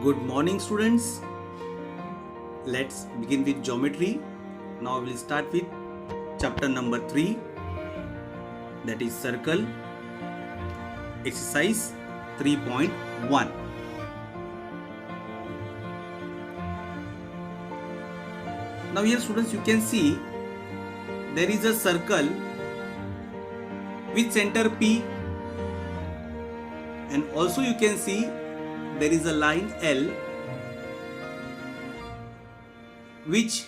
Good morning, students. Let's begin with geometry. Now we'll start with chapter number 3, that is circle, exercise 3.1. Now here, students, you can see there is a circle with center P, and also you can see there is a line L which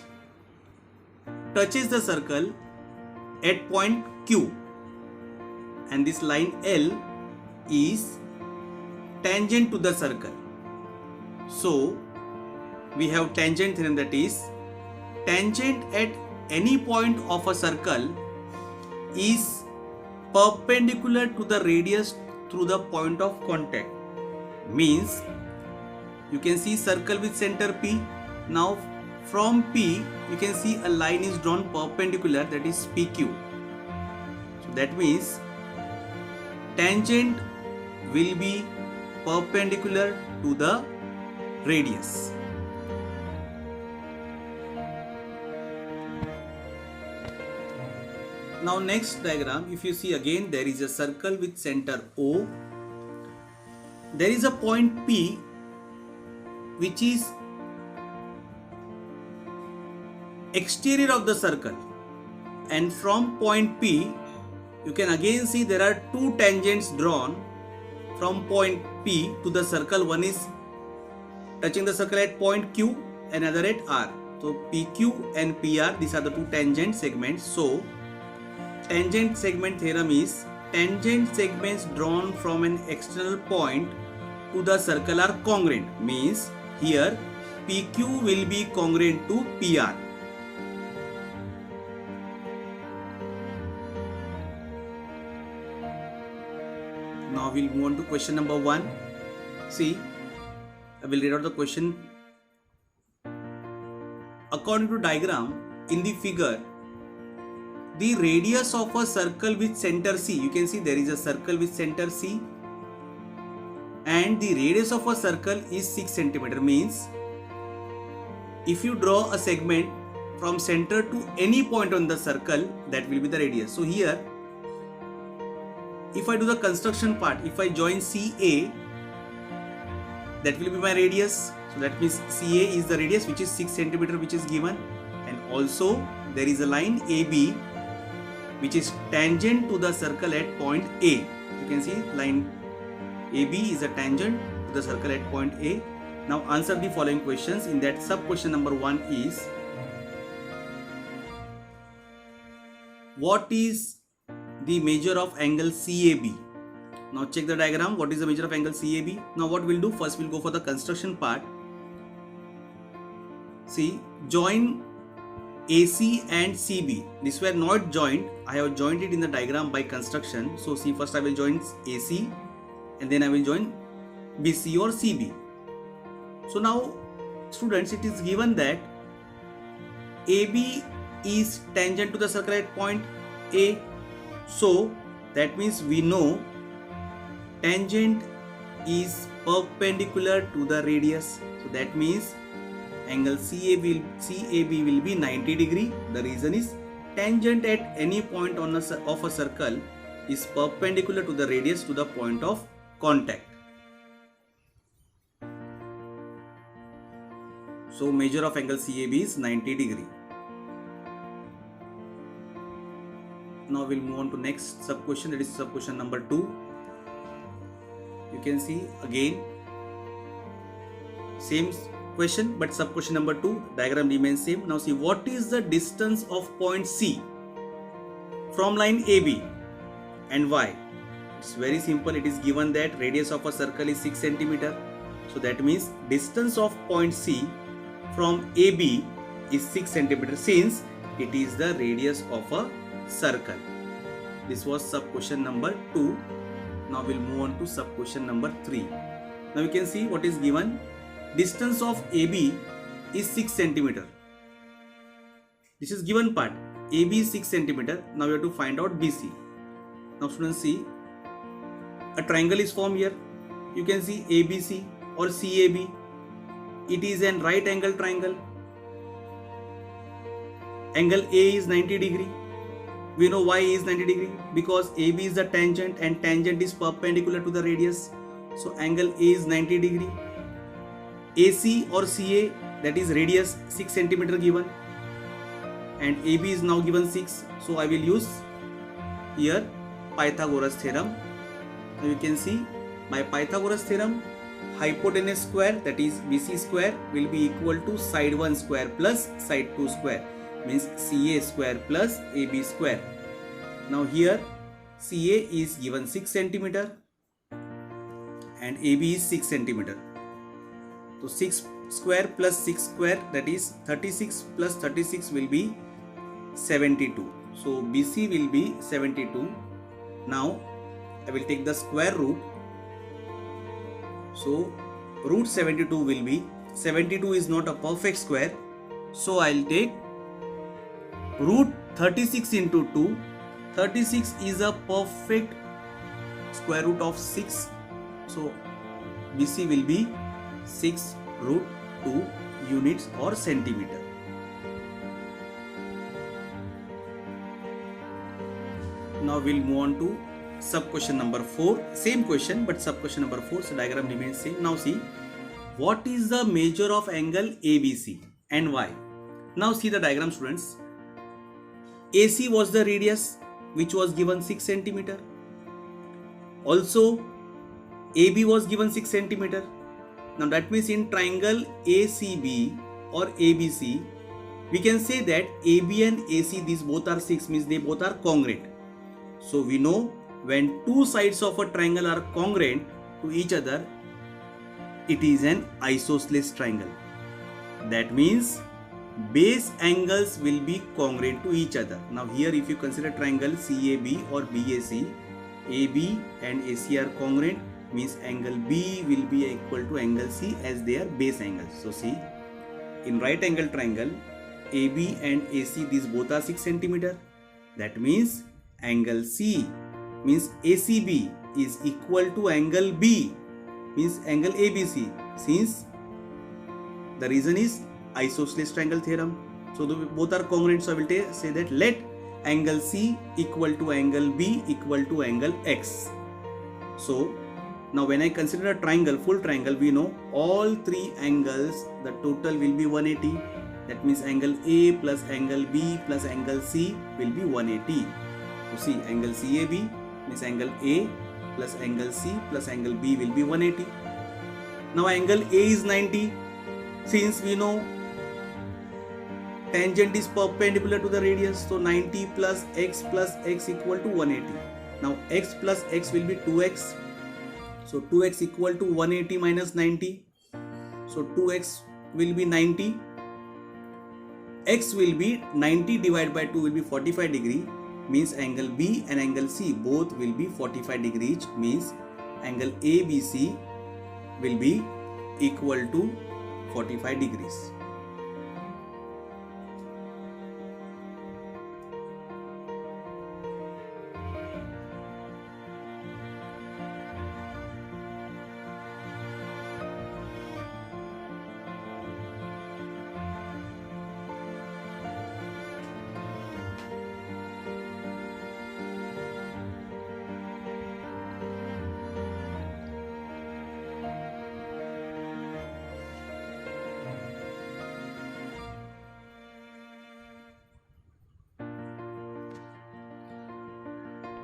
touches the circle at point Q, and this line L is tangent to the circle. So we have tangent theorem, that is tangent at any point of a circle is perpendicular to the radius through the point of contact. Means you can see circle with center P. Now from P you can see a line is drawn perpendicular, that is PQ. So that means tangent will be perpendicular to the radius. Now next diagram, if you see again, there is a circle with center O. There is a point P which is exterior of the circle, and from point P you can again see there are two tangents drawn from point P to the circle. One is touching the circle at point Q, another at R. So PQ and PR, these are the two tangent segments. So tangent segment theorem is tangent segments drawn from an external point to the circle are congruent. Means here PQ will be congruent to PR. Now we'll move on to question number 1. See, I will read out the question. According to diagram in the figure, the radius of a circle with center C, you can see there is a circle with center C, and the radius of a circle is 6 cm. Means if you draw a segment from center to any point on the circle, that will be the radius. So here, if I do the construction part, if I join CA, that will be my radius. So that means CA is the radius, which is 6 cm, which is given, and also there is a line AB which is tangent to the circle at point A. You can see line AB is a tangent to the circle at point A. Now answer the following questions. In that, sub question number 1 is, what is the measure of angle CAB? Now check the diagram. What is the measure of angle CAB? Now what we'll do, first we'll go for the construction part. See, join AC and CB. These were not joined. I have joined it in the diagram by construction. So see, first I will join AC and then I will join BC or CB. So now students, it is given that AB is tangent to the circle at point A. So that means we know tangent is perpendicular to the radius. So that means angle CAB will be 90 degree. The reason is tangent at any point on of a circle is perpendicular to the radius to the point of contact. So measure of angle CAB is 90 degree. Now we'll move on to next sub question, that is sub question number 2. You can see again same question, but sub question number 2, diagram remains same. Now see, what is the distance of point C from line AB and why? It's very simple. It is given that radius of a circle is 6 cm. So that means distance of point C from AB is 6 cm, since it is the radius of a circle. This was sub question number 2. Now we'll move on to sub question number 3. Now you can see what is given. Distance of AB is 6 cm. This is given part. AB is 6 cm. Now we have to find out BC. Now students, see, a triangle is formed here. You can see ABC or CAB. it is an right angle triangle. Angle A is 90 degree. We know why A is 90 degree, because AB is the tangent and tangent is perpendicular to the radius. So angle A is 90 degree. AC or CA, that is radius 6 centimeter given, and AB is now given 6. So I will use here Pythagoras theorem. Now you can see by Pythagoras theorem, hypotenuse square, that is BC square, will be equal to side 1 square plus side 2 square, means CA square plus AB square. Now here CA is given 6 centimeter and AB is 6 centimeter. So 6 square plus 6 square, that is 36 plus 36 will be 72. So BC will be 72. Now I will take the square root. So root 72 will be, 72 is not a perfect square. So I will take root 36 into 2. 36 is a perfect square root of 6. So BC will be 6 root 2 units or centimeter. Now we'll move on to sub question number 4. Same question but sub question number 4. So diagram remains same. Now see, what is the measure of angle ABC and why? Now see the diagram, students. AC was the radius which was given 6 centimeter. Also AB was given 6 centimeter. Now that means in triangle ACB or ABC, we can say that AB and AC, these both are 6, means they both are congruent. So we know when two sides of a triangle are congruent to each other, it is an isosceles triangle. That means base angles will be congruent to each other. Now here if you consider triangle CAB or BAC, AB and AC are congruent, means angle B will be equal to angle C as their base angles. So see, in right angle triangle AB and AC, these both are 6 centimeter. That means angle C, means ACB, is equal to angle B, means angle ABC, since the reason is isosceles triangle theorem. So both are congruent. So I will say that let angle C equal to angle B equal to angle X. So now when I consider a triangle, full triangle, we know all three angles, the total will be 180. That means angle A plus angle B plus angle C will be 180. So see, angle CAB means angle A plus angle C plus angle B will be 180. Now angle A is 90. Since we know tangent is perpendicular to the radius, so 90 plus x equal to 180. Now x plus x will be 2x. So 2x equal to 180 minus 90. So 2x will be 90. X will be 90 divided by 2 will be 45 degree. Means angle B and angle C both will be 45 degree each. Means angle ABC will be equal to 45 degrees.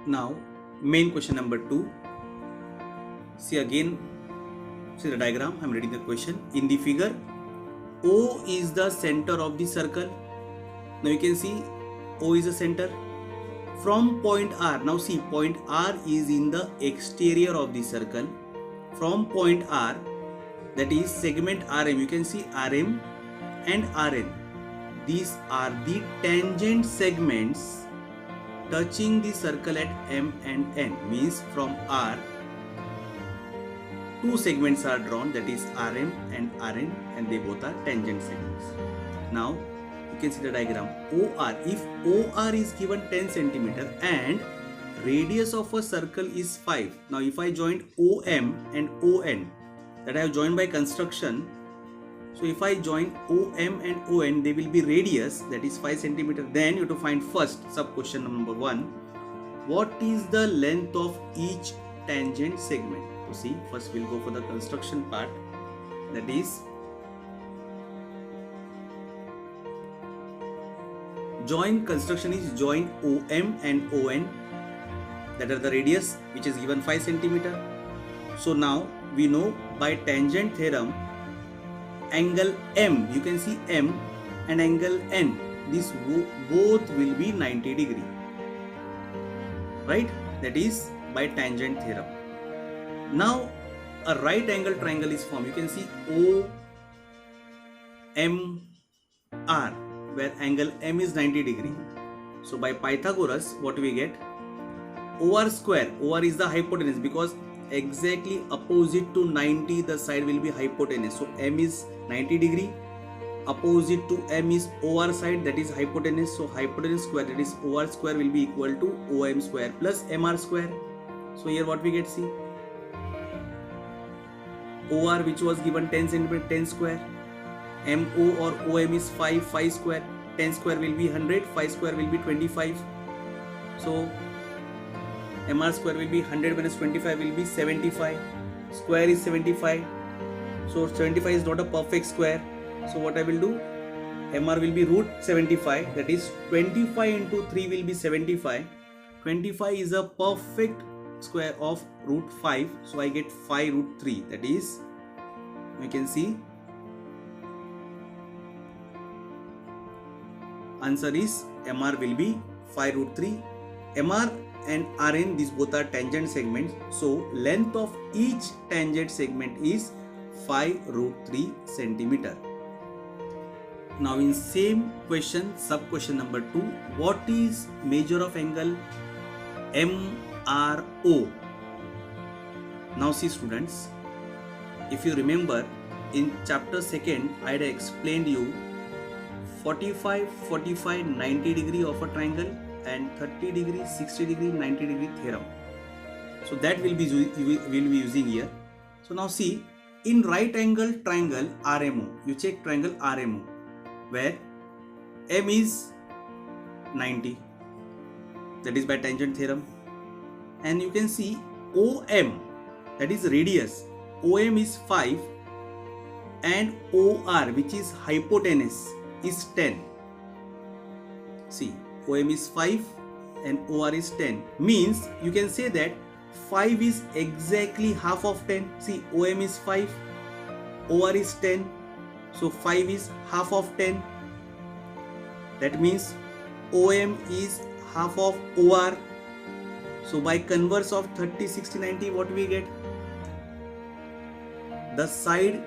Now main question number 2. See again, see the diagram. I am reading the question. In the figure, O is the center of the circle. Now you can see O is the center. From point R, now see point R is in the exterior of the circle. From point R, that is segment RM, you can see RM and RN. These are the tangent segments touching the circle at M and N. Means from R, two segments are drawn, that is RM and RN, and they both are tangent segments. Now you can see the diagram. OR, if OR is given 10 centimeter and radius of a circle is 5. Now if I join OM and ON, that I have joined by construction, So if I join OM and ON, they will be radius, that is 5 centimeter. Then you have to find first sub question number 1. What is the length of each tangent segment? So see, first we'll go for the construction part. That is, join construction is join OM and ON, that are the radius which is given 5 centimeter. So now we know by tangent theorem, angle M, you can see M, and angle N, these both will be 90 degree, right? That is by tangent theorem. Now a right angle triangle is formed. You can see OMR, where angle M is 90 degree. So by Pythagoras, what we get? OR square. OR is the hypotenuse, because exactly opposite to 90 the side will be hypotenuse. So M is 90 degree. Opposite to M is OR side, that is hypotenuse. So hypotenuse square, that is OR square, will be equal to OM square plus MR square. So here what we get, see, OR which was given 10 centimeter, 10 square. MO or OM is 5, 5 square. 10 square will be 100, 5 square will be 25. So MR square will be 100 minus 25 will be 75. Square is 75. So 75 is not a perfect square. So what I will do? MR will be root 75. That is 25 into 3 will be 75. 25 is a perfect square of root 5. So I get 5 root 3. That is, you can see, answer is MR will be 5 root 3. MR and RN, these both are tangent segments. So length of each tangent segment is 5 root 3 centimeter. Now in same question, sub question number 2, what is measure of angle MRO? Now see students, if you remember in chapter 2nd, I had explained you 45, 45, 90 degree of a triangle and 30 degree, 60 degree, 90 degree theorem. So that will be using here. So now see, in right angle triangle RMO, you check triangle RMO, where M is 90, that is by tangent theorem, and you can see OM, that is radius, OM is 5, and OR, which is hypotenuse, is 10. See, OM is 5 and OR is 10. Means you can say that 5 is exactly half of 10. See, OM is 5, OR is 10. So 5 is half of 10. That means OM is half of OR. So by converse of 30, 60, 90, what we get? The side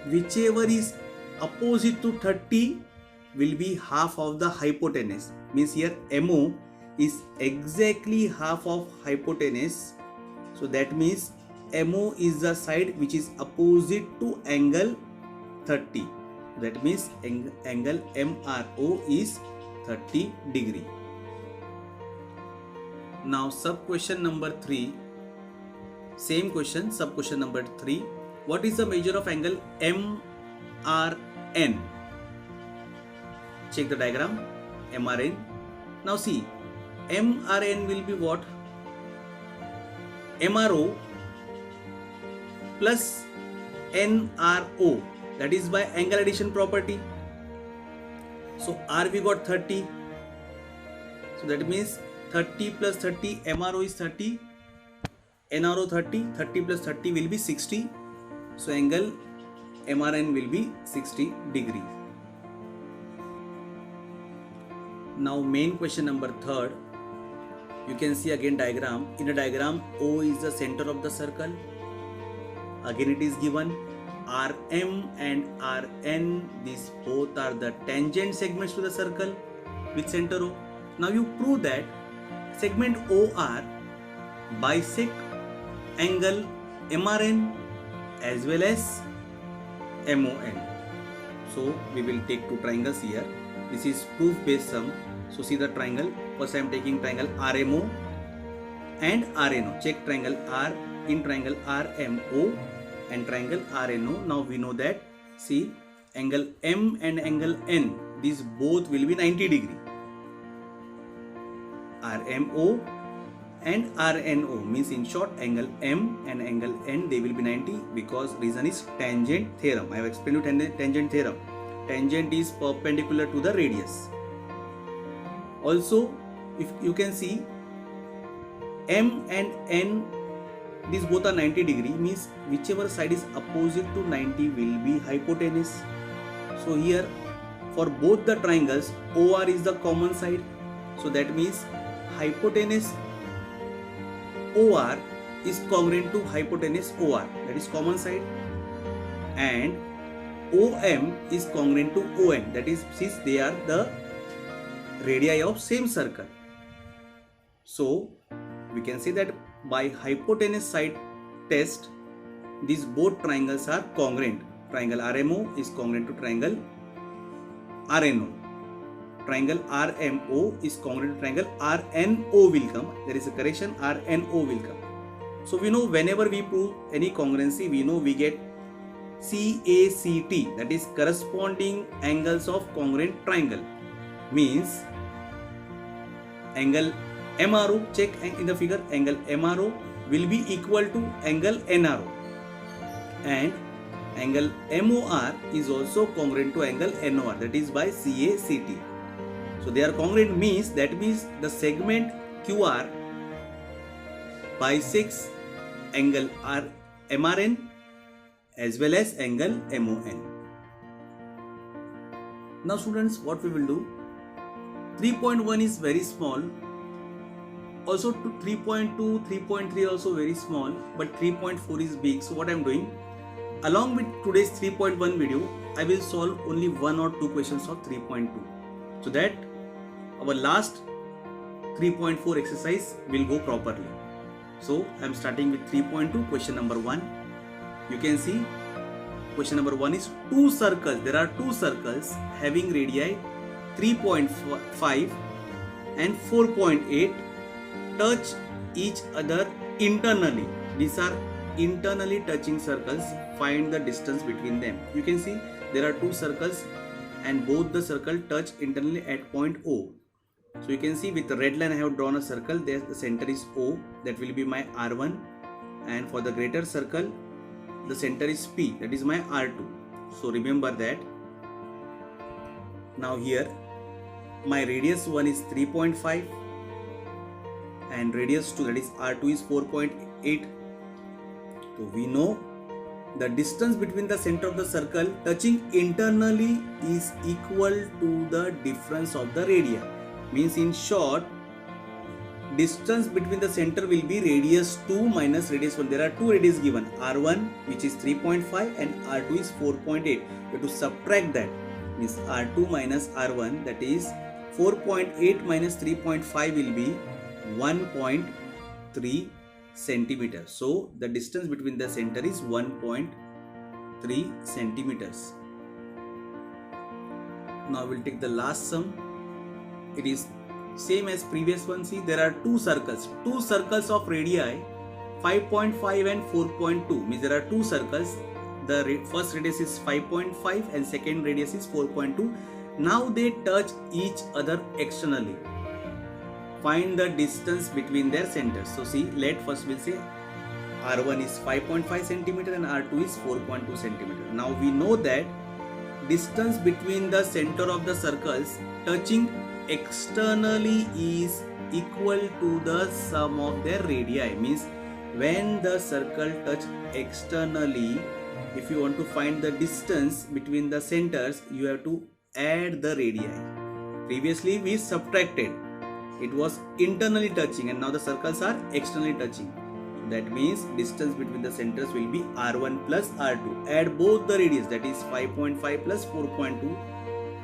whichever is opposite to 30 will be half of the hypotenuse. Means here MO is exactly half of hypotenuse. So that means MO is the side which is opposite to angle 30. That means angle MRO is 30 degree. Now sub question number 3. Same question, sub question number 3. What is the measure of angle MRN? Check the diagram, MRN. Now see, MRN will be what? MRO plus NRO, that is by angle addition property. So R we got 30. So that means 30 plus 30, MRO is 30, NRO 30, 30 plus 30 will be 60. So angle MRN will be 60 degree. Now main question number 3rd, you can see again diagram. In a diagram, O is the center of the circle. Again it is given RM and RN, these both are the tangent segments to the circle with center O. Now you prove that segment OR bisect angle MRN as well as MON. So we will take two triangles here. This is proof based sum. So see the triangle. First I am taking triangle RMO and RNO. Check triangle R in triangle RMO and triangle RNO. Now we know that see angle M and angle N, these both will be 90 degree. RMO and RNO means, in short, angle M and angle N, they will be 90 because reason is tangent theorem. I have explained you tangent theorem. Tangent is perpendicular to the radius. Also, if you can see M and N, these both are 90 degree, means whichever side is opposite to 90 will be hypotenuse. So here for both the triangles, OR is the common side. So that means hypotenuse OR is congruent to hypotenuse OR, that is common side, and OM is congruent to ON, that is, since they are the radii of same circle. So we can say that by hypotenuse side test, these both triangles are congruent. Triangle RMO is congruent to triangle RNO. Triangle RMO is congruent to triangle RNO will come. There is a correction, RNO will come. So we know whenever we prove any congruency, we know we get CACT, that is corresponding angles of congruent triangle. Means angle MRO, check in the figure, angle MRO will be equal to angle NRO, and angle MOR is also congruent to angle NOR, that is by CACT. So they are congruent, means that means the segment QR bisects angle MRN as well as angle MON. Now students, what we will do, 3.1 is very small, also 3.2, 3.3 also very small, but 3.4 is big. So what I am doing, along with today's 3.1 video, I will solve only 1 or 2 questions of 3.2, so that our last 3.4 exercise will go properly. So I am starting with 3.2, question number 1. You can see question number 1 is two circles. There are two circles having radii 3.5 and 4.8 touch each other internally. These are internally touching circles. Find the distance between them. You can see there are two circles and both the circle touch internally at point O. So you can see with the red line I have drawn a circle. There the center is O, that will be my R1, and for the greater circle the center is P, that is my R2. So remember that. Now here my radius 1 is 3.5 and radius 2, that is R2, is 4.8. So we know the distance between the center of the circle touching internally is equal to the difference of the radii. Means, in short, distance between the center will be radius 2 minus radius 1. There are two radius given, R1 which is 3.5 and R2 is 4.8. We have to subtract that. Means R2 minus R1, that is 4.8 minus 3.5 will be 1.3 centimeters. So the distance between the center is 1.3 centimeters. Now we'll take the last sum. It is same as previous one. See, there are two circles of radii 5.5 and 4.2. Means there are two circles. The first radius is 5.5 and second radius is 4.2. Now they touch each other externally. Find the distance between their centers. So see, let first we'll say R1 is 5.5 centimeter and R2 is 4.2 centimeter. Now we know that distance between the center of the circles touching externally is equal to the sum of their radii. Means when the circle touch externally, if you want to find the distance between the centers, you have to add the radii. Previously we subtracted, it was internally touching, and now the circles are externally touching. That means distance between the centers will be R1 plus R2. Add both the radius, that is 5.5 plus 4.2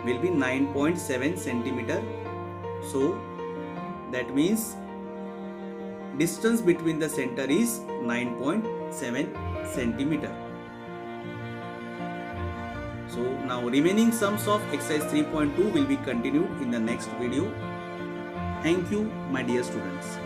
will be 9.7 centimeter. So that means distance between the center is 9.7 centimeter. So now remaining sums of exercise 3.2 will be continued in the next video. Thank you, my dear students.